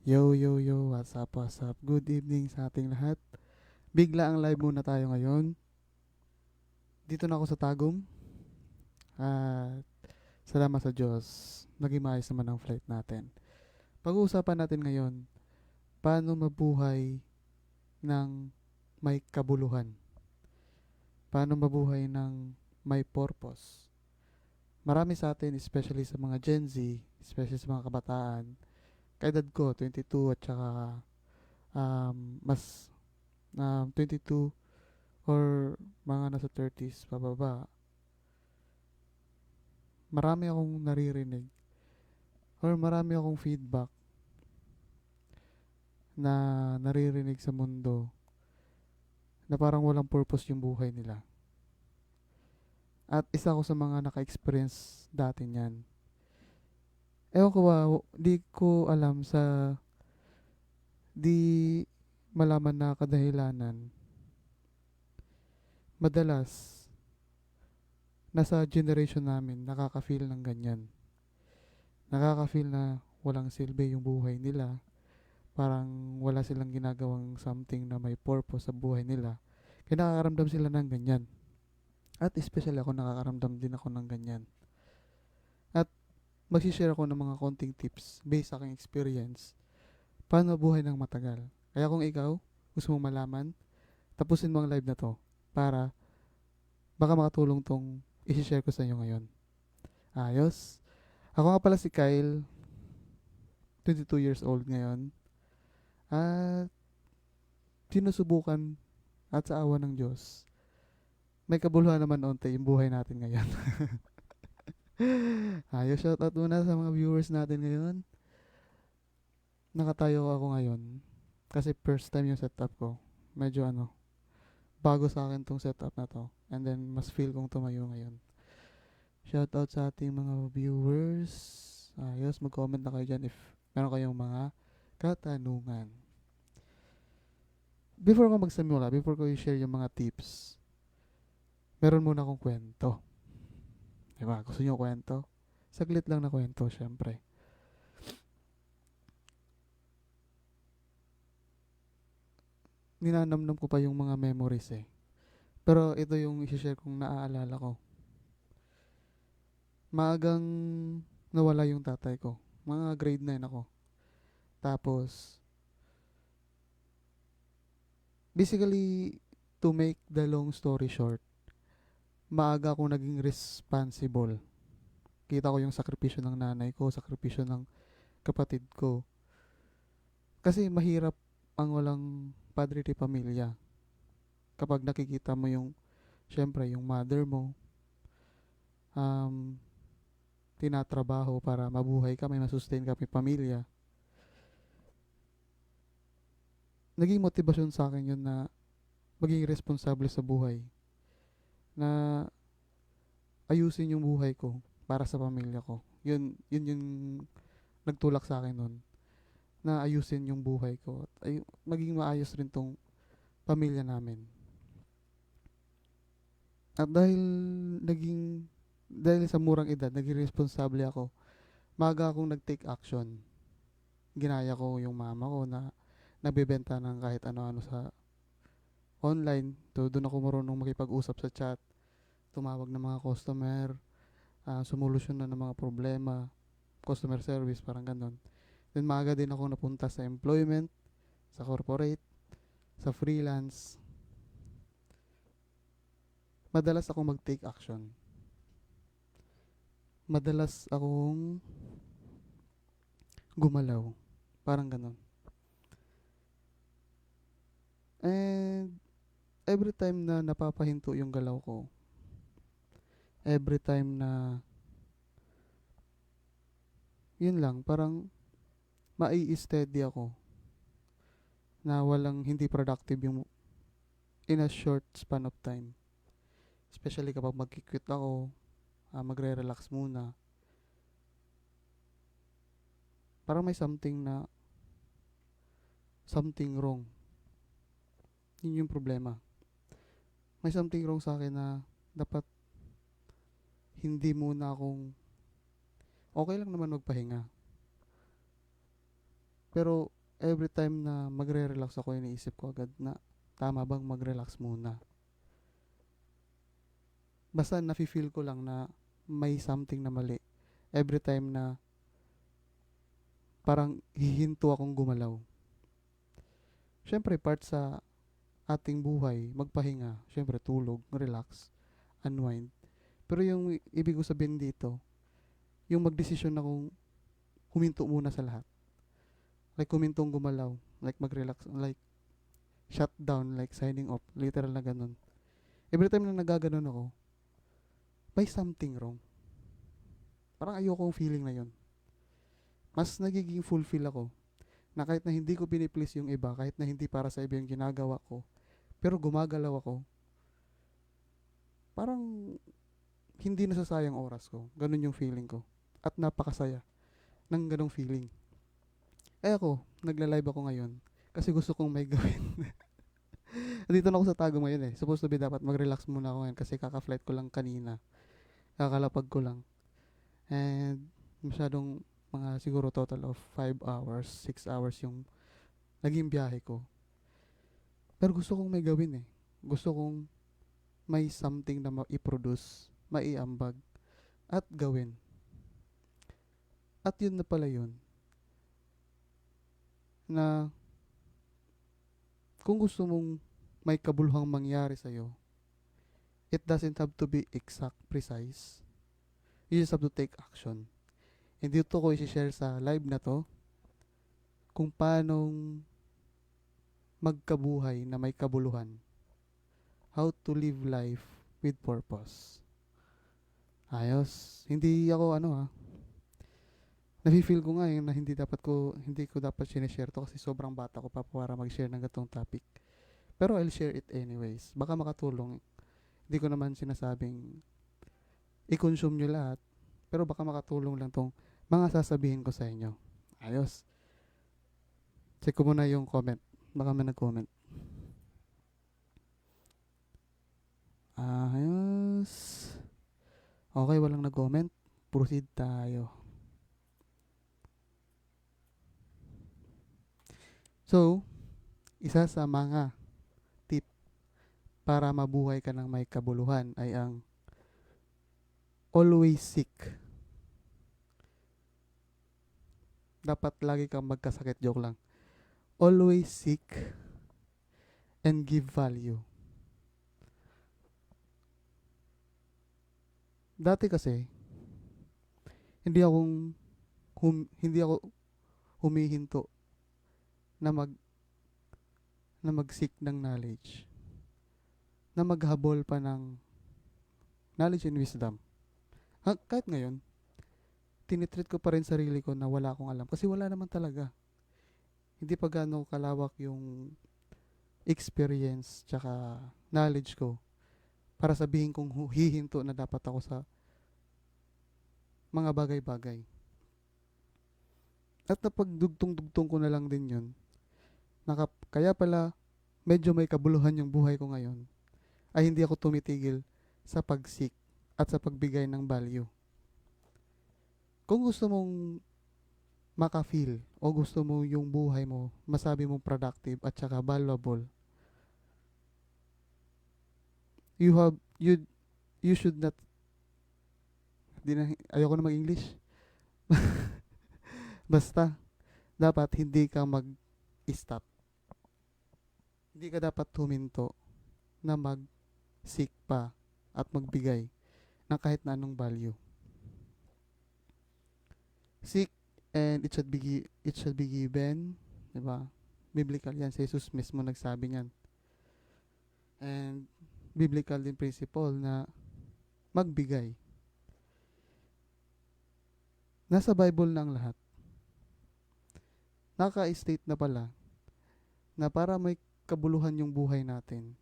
Yo, yo, yo, what's up, what's up? Good evening sa ating lahat. Bigla ang live muna tayo ngayon. Dito na ako sa Tagum. At salamat sa Diyos. Naging maayos naman ang flight natin. Pag-uusapan natin ngayon, paano mabuhay ng may kabuluhan? Paano mabuhay ng may purpose? Marami sa atin, especially sa mga Gen Z, especially sa mga kabataan, kaedad ko, 22 at saka mas 22 or mga nasa 30s pababa, marami akong naririnig or marami akong feedback na naririnig sa mundo na parang walang purpose yung buhay nila. At isa ako sa mga naka-experience dati niyan. Ewan ko ba, di ko alam sa di malaman na kadahilanan. Madalas, nasa generation namin, nakaka-feel ng ganyan. Nakaka-feel na walang silbi yung buhay nila. Parang wala silang ginagawang something na may purpose sa buhay nila. Kaya nakakaramdam sila ng ganyan. At especially ako, nakakaramdam din ako ng ganyan. At magsishare ako ng mga konting tips based sa aking experience. Paano buhay ng matagal. Kaya kung ikaw, gusto mong malaman, tapusin mo ang live na to para baka makatulong tong isi-share ko sa inyo ngayon. Ayos. Ako nga pala si Kyle, 22 years old ngayon. At sinusubukan at sa awa ng Diyos, may kabuluhan naman onte yung buhay natin ngayon. Ayos, shoutout muna sa mga viewers natin ngayon. Nakatayo ako ngayon kasi first time yung setup ko. Medyo bago sa akin tong setup na to. And then mas feel kong tumayo ngayon. Shoutout sa ating mga viewers. Ayos, mag-comment na kayo dyan if meron kayong mga katanungan. Before ko magsimula, before ko i-share yung mga tips, meron muna akong kwento. Diba? Gusto nyo kwento? Saglit lang na kwento, syempre. Ninanamnam ko pa yung mga memories eh. Pero ito yung i-share kong naaalala ko. Maagang nawala yung tatay ko. Mga grade 9 ako. Tapos, basically, to make the long story short, maaga akong naging responsible. Kita ko yung sakripisyo ng nanay ko, sakripisyo ng kapatid ko. Kasi mahirap ang walang padre de pamilya. Kapag nakikita mo yung, syempre, yung mother mo, um, tinatrabaho para mabuhay ka, may masustain ka, may pamilya. Naging motivasyon sa akin yun na maging responsable sa buhay. Na ayusin yung buhay ko para sa pamilya ko. Yun yung nagtulak sa akin nun. Na ayusin yung buhay ko. At maging maayos rin tong pamilya namin. At dahil sa murang edad, naging responsable ako. Maga akong nag-take action. Ginaya ko yung mama ko na nagbebenta ng kahit ano-ano sa online. So, doon ako marunong makipag-usap sa chat, tumawag ng mga customer, sumolusyon na ng mga problema, customer service, parang ganun. Then maaga din ako napunta sa employment, sa corporate, sa freelance. Madalas akong mag-take action. Madalas akong gumalaw. Parang ganun. And every time na napapahinto yung galaw ko, every time na yun lang, parang mai-steady ako na walang hindi productive yung in a short span of time. Especially kapag mag-quit ako, magre-relax muna. Parang may something wrong. Yun yung problema. May something wrong sa akin na dapat hindi muna akong okay lang naman magpahinga. Pero every time na magre-relax ako, iniisip ko agad na tama bang mag-relax muna. Basta nafe-feel ko lang na may something na mali every time na parang hihinto akong gumalaw. Siyempre, part sa ating buhay, magpahinga, siyempre tulog, relax, unwind. Pero yung ibig ko sabihin dito, yung magdesisyon na kung huminto muna sa lahat. Like humintong gumalaw, like mag-relax, like shut down, like signing off, literal na ganun. Every time na nagaganon ako, may something wrong. Parang ayokong feeling na yun. Mas nagiging fulfill ako na kahit na hindi ko piniplease yung iba, kahit na hindi para sa iba yung ginagawa ko, pero gumagalaw ako, parang hindi nasasayang oras ko. Ganun yung feeling ko. At napakasaya ng ganung feeling. Eh ako, nagla-live ako ngayon kasi gusto kong may gawin. Dito na ako sa Tago ngayon eh. Supposed to be dapat mag-relax muna ako ngayon kasi kaka-flight ko lang kanina. Kakalapag ko lang. And masyadong mga siguro total of 5 hours, 6 hours yung naging biyahe ko. Pero gusto kong may gawin eh. Gusto kong may something na ma-produce, maiambag, at gawin. At yun na pala yun. Na kung gusto mong may kabuluhang mangyari sa'yo, it doesn't have to be exact, precise. You just have to take action. And dito ko i-share sa live na to kung paanong magkabuhay na may kabuluhan. How to live life with purpose. Ayos. Hindi ako nafe-feel ko nga na hindi ko dapat sinishare to kasi sobrang bata ko pa para mag-share ng gatong topic. Pero I'll share it anyways. Baka makatulong. Hindi ko naman sinasabing i-consume nyo lahat. Pero baka makatulong lang tong mga sasabihin ko sa inyo. Ayos. Check ko muna yung comment. Baka may nag-comment. Ayos. Okay, walang nag-comment. Proceed tayo. So, isa sa mga tip para mabuhay ka ng may kabuluhan ay ang always seek. Dapat lagi kang magkasakit, joke lang. Always seek and give value. Dati kasi, hindi ako humihinto na mag-seek ng knowledge. Na maghabol pa ng knowledge and wisdom. Kahit ngayon, tinitreat ko pa rin sarili ko na wala akong alam. Kasi wala naman talaga. Hindi pa gano'ng kalawak yung experience tsaka knowledge ko para sabihin kong hihinto na dapat ako sa mga bagay-bagay. At napagdugtong-dugtong ko na lang din yun. Kaya pala medyo may kabuluhan yung buhay ko ngayon ay hindi ako tumitigil sa pag-seek at sa pagbigay ng value. Kung gusto mong maka-feel o gusto mo yung buhay mo masabi mong productive at saka valuable, you should not ayoko na mag-English. Basta dapat hindi ka mag-stop. Hindi ka dapat huminto na mag-seek pa at magbigay ng kahit na anong value. Seek and it should be given, 'di ba? Biblical 'yan, si Jesus mismo nagsabi niyan. And biblical din principle na magbigay. Nasa Bible na ang lahat. Naka-state na pala na para may kabuluhan yung buhay natin,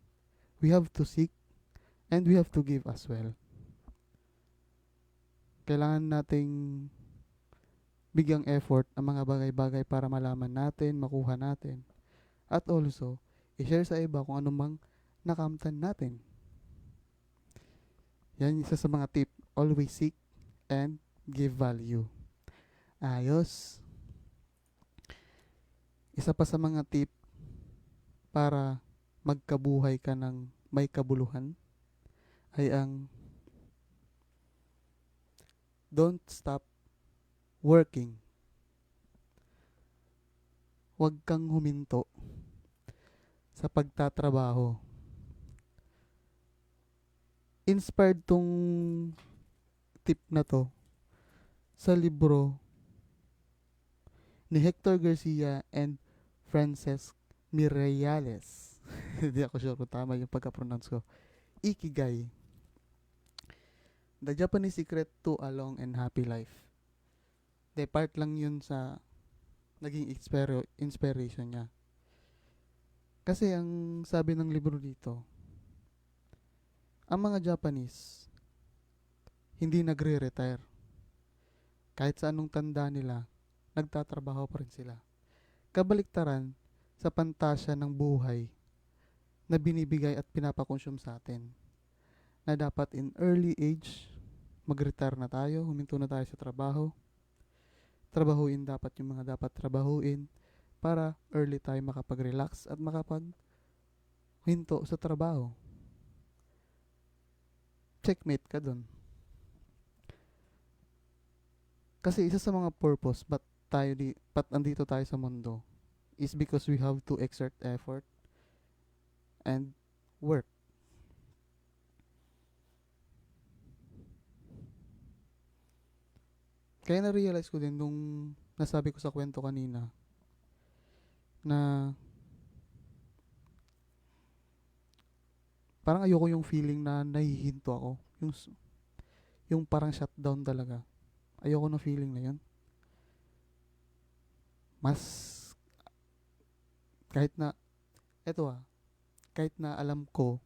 we have to seek and we have to give as well. Kailangan nating bigyang effort ang mga bagay-bagay para malaman natin, makuha natin. At also, i-share sa iba kung anumang nakamtan natin. Yan isa sa mga tip. Always seek and give value. Ayos. Isa pa sa mga tip para magkabuhay ka ng may kabuluhan ay ang don't stop working. Huwag kang huminto sa pagtatrabaho. Inspired tong tip na to sa libro ni Hector Garcia and Frances Miralles. Hindi ako sure kung tama yung pagka-pronounce ko. Ikigai. The Japanese Secret to a Long and Happy Life. De part lang yun sa naging inspiration niya. Kasi ang sabi ng libro dito, ang mga Japanese hindi nagre-retire. Kahit sa anong tanda nila, nagtatrabaho pa rin sila. Kabaliktaran sa pantasya ng buhay na binibigay at pinapakonsume sa atin. Na dapat in early age, mag-retire na tayo, huminto na tayo sa trabaho. Trabahuin dapat yung mga dapat trabahuin para early tayo makapag-relax at makapag-hinto sa trabaho. Checkmate ka dun. Kasi isa sa mga purpose ba't andito tayo sa mundo is because we have to exert effort and work. Kaya na-realize ko din nung nasabi ko sa kwento kanina na parang ayoko yung feeling na nahihinto ako. Yung parang shutdown talaga. Ayoko ng feeling na yun. Mas, kahit na, kahit na alam ko,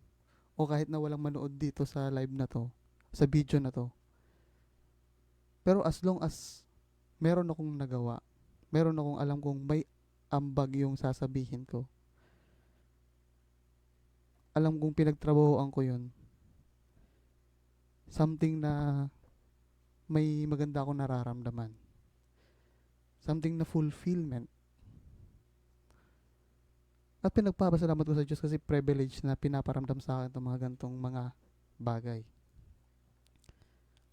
o kahit na walang manood dito sa live na to, sa video na to, pero as long as meron akong nagawa, meron akong alam kong may ambag yung sasabihin ko, alam kong pinagtrabahoan ko yun, something na may maganda akong nararamdaman. Something na fulfillment. At pinagpapasalamat ko sa Diyos kasi privilege na pinaparamdam sa akin itong mga gantong mga bagay.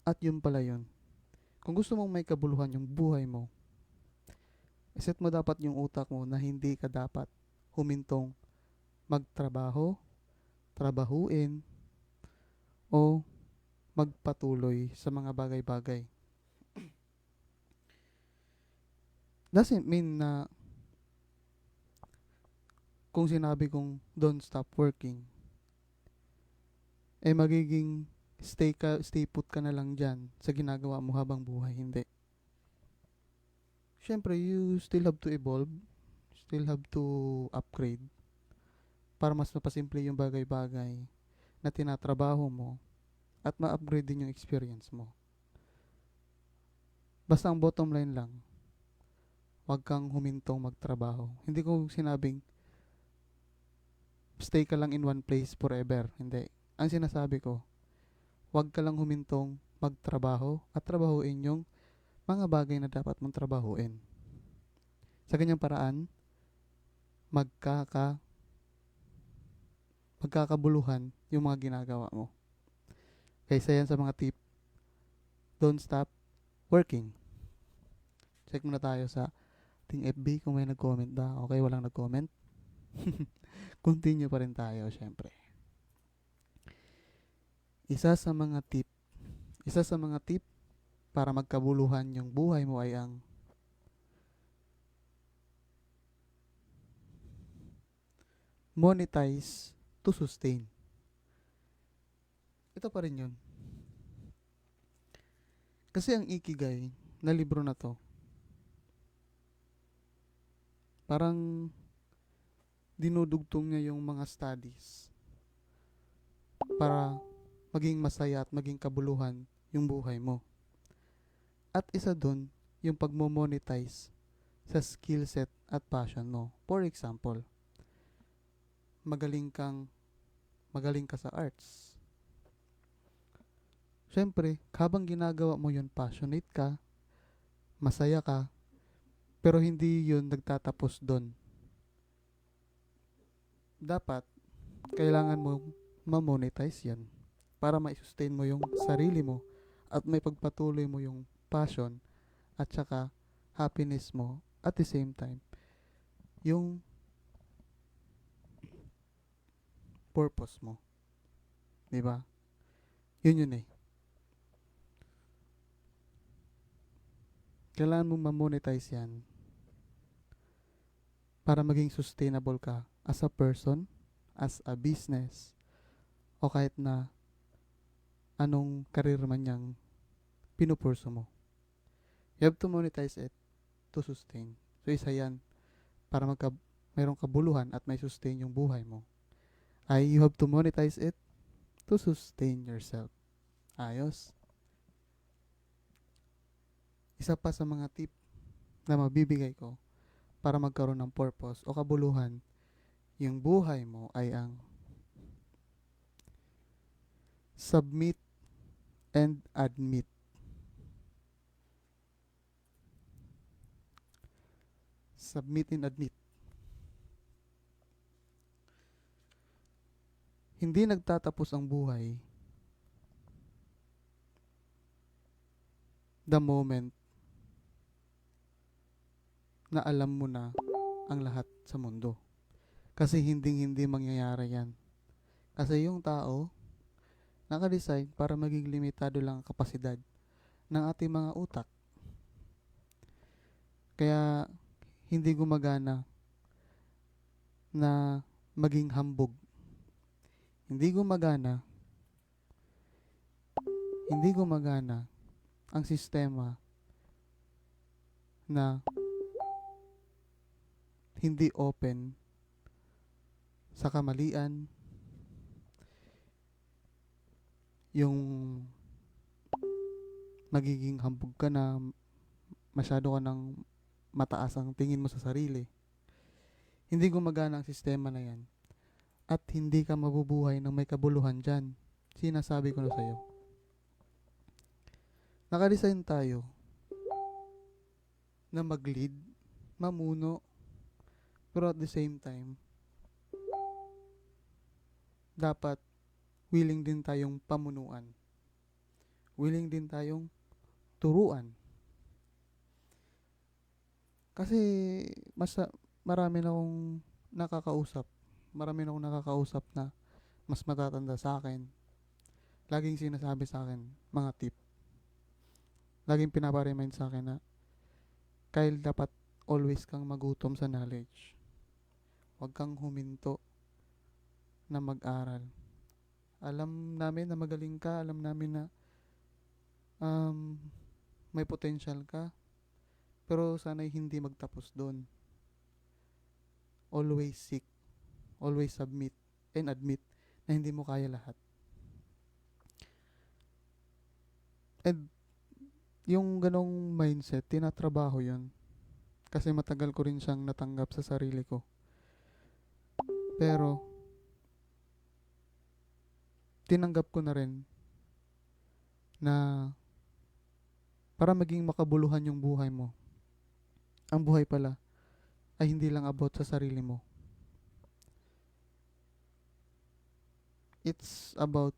At yun pala yun. Kung gusto mong may kabuluhan yung buhay mo, iset mo dapat yung utak mo na hindi ka dapat humintong magtrabaho, trabahuin, o magpatuloy sa mga bagay-bagay. Doesn't mean na kung sinabi kong don't stop working, magiging stay put ka na lang dyan sa ginagawa mo habang buhay. Hindi. Siyempre, you still have to evolve, still have to upgrade para mas mapasimple yung bagay-bagay na tinatrabaho mo at ma-upgrade din yung experience mo. Basta ang bottom line lang, huwag kang humintong magtrabaho. Hindi ko sinabing stay ka lang in one place forever. Hindi. Ang sinasabi ko, huwag ka lang humintong magtrabaho at trabahuin yung mga bagay na dapat mong trabahuin. Sa ganyang paraan, magkakabuluhan yung mga ginagawa mo. Kaysa yan sa mga tip, don't stop working. Check muna tayo sa ating FB kung may nag-comment ba. Okay, walang nag-comment. Continue pa rin tayo, syempre. Isa sa mga tip para magkabuluhan yung buhay mo ay ang monetize to sustain. Ito pa rin yun. Kasi ang Ikigai na libro na to, parang dinudugtong niya yung mga studies para maging masaya at maging kabuluhan yung buhay mo. At isa dun, yung pagmo-monetize sa skill set at passion mo. For example, magaling ka sa arts. Siyempre, habang ginagawa mo yun, passionate ka, masaya ka, pero hindi yun nagtatapos dun. dapat kailangan mo ma-monetize yan para ma-sustain mo yung sarili mo at may pagpatuloy mo yung passion at saka happiness mo at the same time yung purpose mo, 'di ba? Yun eh. Kailangan mong ma-monetize yan para maging sustainable ka as a person, as a business, o kahit na anong career man yang pinupurso mo. You have to monetize it to sustain. So isa yan para mayroong kabuluhan at may sustain yung buhay mo. Ay you have to monetize it to sustain yourself. Ayos. Isa pa sa mga tip na mabibigay ko para magkaroon ng purpose o kabuluhan yung buhay mo ay ang submit and admit. Submit and admit. Hindi nagtatapos ang buhay the moment na alam mo na ang lahat sa mundo. Kasi hindi mangyayari yan. Kasi yung tao, nakadesign para maging limitado lang ang kapasidad ng ating mga utak. Kaya hindi gumagana na maging hambog. Hindi gumagana ang sistema na hindi open sa kamalian, yung magiging hambog ka na, masyado ka ng mataas ang tingin mo sa sarili. Hindi gumagana ang sistema na yan. At hindi ka mabubuhay ng may kabuluhan dyan. Sinasabi ko na sa'yo. Nakadesign tayo na mag-lead, mamuno, pero at the same time, dapat willing din tayong pamunuan. Willing din tayong turuan. Kasi marami na akong nakakausap. Marami na akong nakakausap na mas matatanda sa akin. Laging sinasabi sa akin, mga tip. Laging pinapa-remind sa akin na, Kyle, dapat always kang magutom sa knowledge. Huwag kang huminto na mag-aral. Alam namin na magaling ka, alam namin na may potential ka, pero sana'y hindi magtapos doon. Always seek, always submit, and admit na hindi mo kaya lahat. And yung ganong mindset, tinatrabaho yun. Kasi matagal ko rin siyang natanggap sa sarili ko. Pero, tinanggap ko na rin na para maging makabuluhan yung buhay mo, ang buhay pala ay hindi lang about sa sarili mo. It's about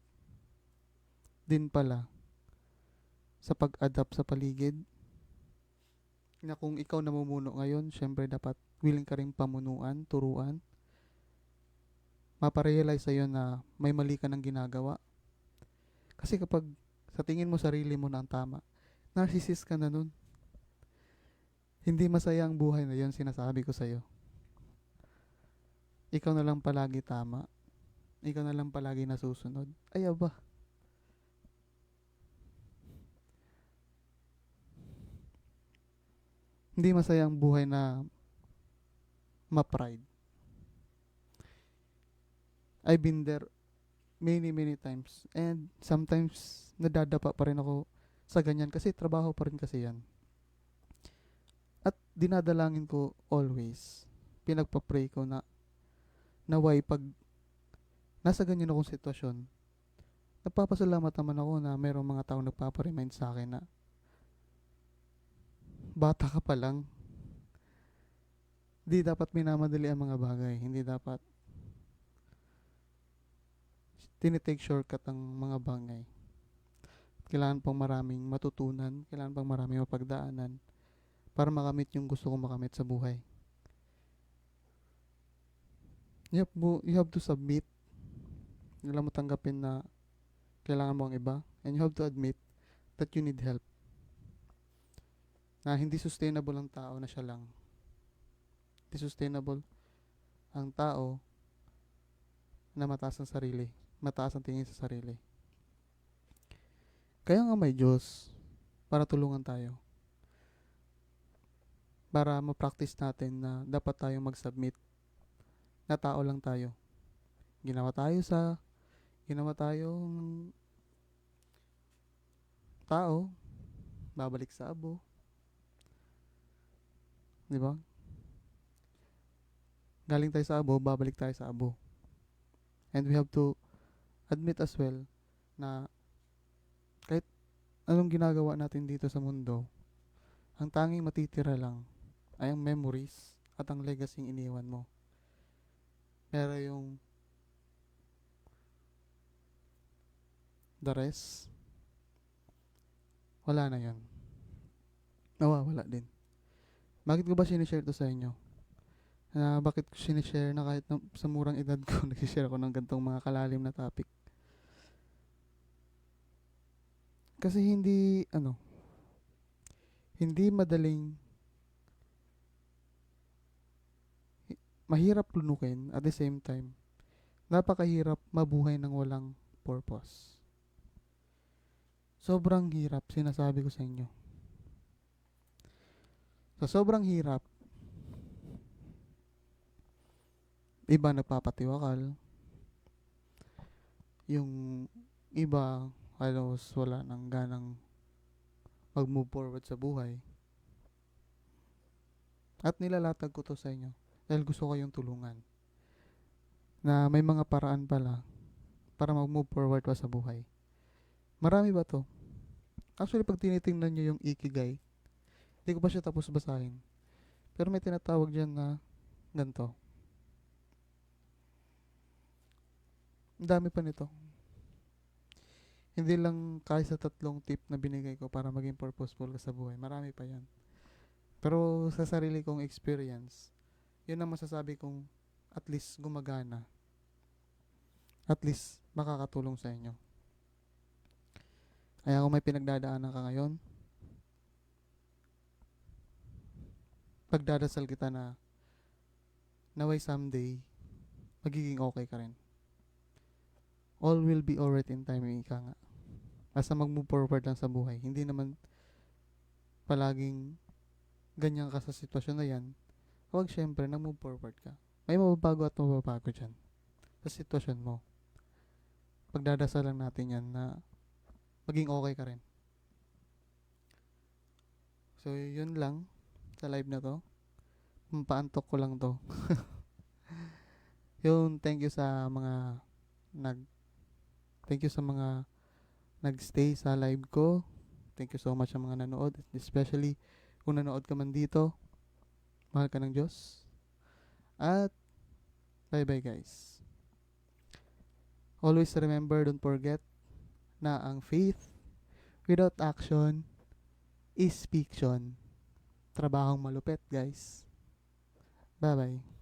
din pala sa pag-adapt sa paligid, na kung ikaw namumuno ngayon, syempre dapat willing ka rin pamunuan, turuan. Maparealize sa'yo na may mali ka ng ginagawa. Kasi kapag sa tingin mo sarili mo na ang tama, narcissist ka na nun. Hindi masaya ang buhay na yun, sinasabi ko sa'yo. Ikaw na lang palagi tama. Ikaw na lang palagi nasusunod. Ay aba. Hindi masaya ang buhay na ma-pride. I've been there many times. And sometimes, nadadapa pa rin ako sa ganyan kasi trabaho pa rin kasi yan. At dinadalangin ko always, pinagpa-pray ko na naway pag nasa ganyan akong sitwasyon, nagpapasalamat naman ako na mayroong mga taong nagpapa-remind sa akin na bata ka pa lang. Hindi dapat minamadali ang mga bagay. Hindi dapat tinitake shortcut ang mga bagay. Kailangan pang maraming matutunan, kailangan pang maraming mapagdaanan para makamit yung gusto kong makamit sa buhay. You have to submit. Kailangan mo tanggapin na kailangan mo ang iba. And you have to admit that you need help. Na hindi sustainable ang tao na siya lang. Hindi sustainable ang tao na mataas ang sarili. Mataas ang tingin sa sarili. Kaya nga may Diyos para tulungan tayo. Para ma-practice natin na dapat tayong mag-submit na tao lang tayo. Ginawa tayong tao, babalik sa abo. Di ba? Galing tayo sa abo, babalik tayo sa abo. And we have to admit as well na kahit anong ginagawa natin dito sa mundo, ang tanging matitira lang ay ang memories at ang legacy iniwan mo. Pero yung the rest, wala na yan. Nawawala din. Bakit ko ba sinishare to sa inyo? Bakit ko sinishare na kahit sa murang edad ko, nagsishare ako ng gantong mga kalalim na topic? Kasi hindi madaling, mahirap lunukin at the same time, napakahirap mabuhay ng walang purpose. Sobrang hirap, sinasabi ko sa inyo. Sa sobrang hirap, iba nagpapatiwakal, yung iba halos wala nang ganang mag-move forward sa buhay. At nilalatag ko to sa inyo dahil gusto kayong tulungan. Na may mga paraan pala para mag-move forward pa sa buhay. Marami ba to? Actually, pag tinitingnan nyo yung Ikigai, hindi ko pa siya tapos basahin. Pero may tinatawag dyan na ganito. Ang dami pa nito. Hindi lang kaya sa 3 tip na binigay ko para maging purposeful ka sa buhay. Marami pa yan. Pero sa sarili kong experience, yun ang masasabi kong at least gumagana. At least makakatulong sa inyo. Kaya kung may pinagdadaanan ka ngayon, pagdadasal kita na naway someday, magiging okay ka rin. All will be alright in time, ika nga. Basta mag-move forward lang sa buhay. Hindi naman palaging ganyan ka sa sitwasyon na yan. Huwag syempre, nag-move forward ka. May mababago at mababago dyan sa sitwasyon mo. Pagdadasal lang natin yan na maging okay ka rin. So, yun lang sa live na to. Paantok ko lang to. Yun, thank you sa mga nagstay sa live ko. Thank you so much sa mga nanood, especially kung nanood ka man dito. Mahal ka ng Diyos. At bye-bye guys. Always remember, don't forget na ang faith without action is fiction. Trabahong malupit guys. Bye-bye.